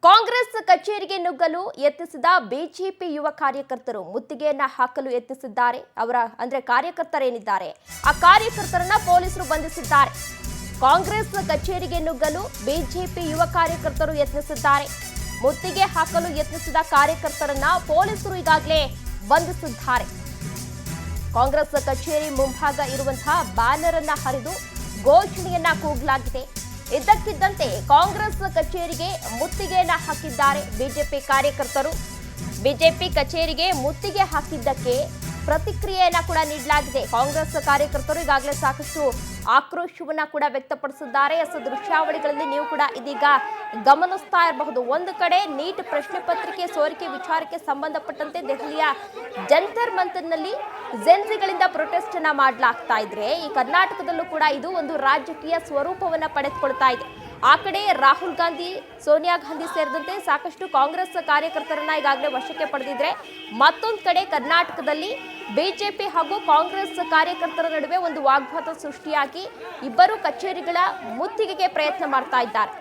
ಕಾಂಗ್ರೆಸ್ ಕಚೇರಿಗೆ ನುಗ್ಗಲು ಯತ್ನಿಸಿದ ಬಿಜೆಪಿ ಯುವ ಕಾರ್ಯಕರ್ತರು ಮುತ್ತಿಗೆಯನ್ನ ಹಾಕಲು ಯತ್ನಿಸಿದ್ದಾರೆ. ಅವರ ಕಾರ್ಯಕರ್ತರೇನಿದ್ದಾರೆ ಆ ಕಾರ್ಯಕರ್ತರನ್ನ ಪೊಲೀಸರು ಬಂಧಿಸಿದ್ದಾರೆ. ಕಾಂಗ್ರೆಸ್ ಕಚೇರಿಗೆ ನುಗ್ಗಲು ಬಿಜೆಪಿ ಯುವ ಕಾರ್ಯಕರ್ತರು ಯತ್ನಿಸಿದ್ದಾರೆ. ಮುತ್ತಿಗೆ ಹಾಕಲು ಯತ್ನಿಸಿದ ಕಾರ್ಯಕರ್ತರನ್ನ ಪೊಲೀಸರು ಈಗಾಗಲೇ ಬಂಧಿಸಿದ್ದಾರೆ. ಕಾಂಗ್ರೆಸ್ ಕಚೇರಿ ಮುಂಭಾಗ ಇರುವಂತಹ ಬ್ಯಾನರ್ ಅನ್ನ ಹರಿದು ಘೋಷಣೆಯನ್ನ ಕೂಗಲಾಗಿದೆ. ಇದ್ದಕ್ಕಿದ್ದಂತೆ ಕಾಂಗ್ರೆಸ್ ಕಚೇರಿಗೆ ಮುತ್ತಿಗೆಯನ್ನ ಹಾಕಿದ್ದಾರೆ ಬಿಜೆಪಿ ಕಾರ್ಯಕರ್ತರು. ಬಿಜೆಪಿ ಕಚೇರಿಗೆ ಮುತ್ತಿಗೆ ಹಾಕಿದ್ದಕ್ಕೆ ಪ್ರತಿಕ್ರಿಯೆಯನ್ನ ಕೂಡ ನೀಡಲಾಗಿದೆ. ಕಾಂಗ್ರೆಸ್ ಕಾರ್ಯಕರ್ತರು ಈಗಾಗಲೇ ಸಾಕಷ್ಟು ಆಕ್ರೋಶವನ್ನ ಕೂಡ ವ್ಯಕ್ತಪಡಿಸಿದ್ದಾರೆ. ದೃಶ್ಯಾವಳಿಗಳಲ್ಲಿ ನೀವು ಕೂಡ ಇದೀಗ ಗಮನಿಸ್ತಾ ಇರಬಹುದು. ಒಂದು ಕಡೆ ನೀಟ್ ಪ್ರಶ್ನೆ ಪತ್ರಿಕೆ ಸೋರಿಕೆ ವಿಚಾರಕ್ಕೆ ಸಂಬಂಧಪಟ್ಟಂತೆ ದೆಹಲಿಯ ಜಂತರ್ ಮಂತರ್ನಲ್ಲಿ ಜೆನ್ಸಿಗಳಿಂದ ಪ್ರೊಟೆಸ್ಟ್ ಅನ್ನ ಮಾಡಲಾಗ್ತಾ ಇದ್ರೆ, ಈ ಕರ್ನಾಟಕದಲ್ಲೂ ಕೂಡ ಇದು ಒಂದು ರಾಜಕೀಯ ಸ್ವರೂಪವನ್ನ ಪಡೆದುಕೊಳ್ತಾ ಇದೆ. ಆ ಕಡೆ ರಾಹುಲ್ ಗಾಂಧಿ, ಸೋನಿಯಾ ಗಾಂಧಿ ಸೇರಿದಂತೆ ಸಾಕಷ್ಟು ಕಾಂಗ್ರೆಸ್ ಕಾರ್ಯಕರ್ತರನ್ನ ಈಗಾಗಲೇ ವಶಕ್ಕೆ ಪಡೆದಿದ್ರೆ, ಮತ್ತೊಂದು ಕಡೆ ಕರ್ನಾಟಕದಲ್ಲಿ ಬಿಜೆಪಿ ಹಾಗೂ ಕಾಂಗ್ರೆಸ್ ಕಾರ್ಯಕರ್ತರ ನಡುವೆ ಒಂದು ವಾಗ್ವಾದ ಸೃಷ್ಟಿಯಾಗಿ ಇಬ್ಬರು ಕಚೇರಿಗಳ ಮುತ್ತಿಗೆಗೆ ಪ್ರಯತ್ನ ಮಾಡ್ತಾ ಇದ್ದಾರೆ.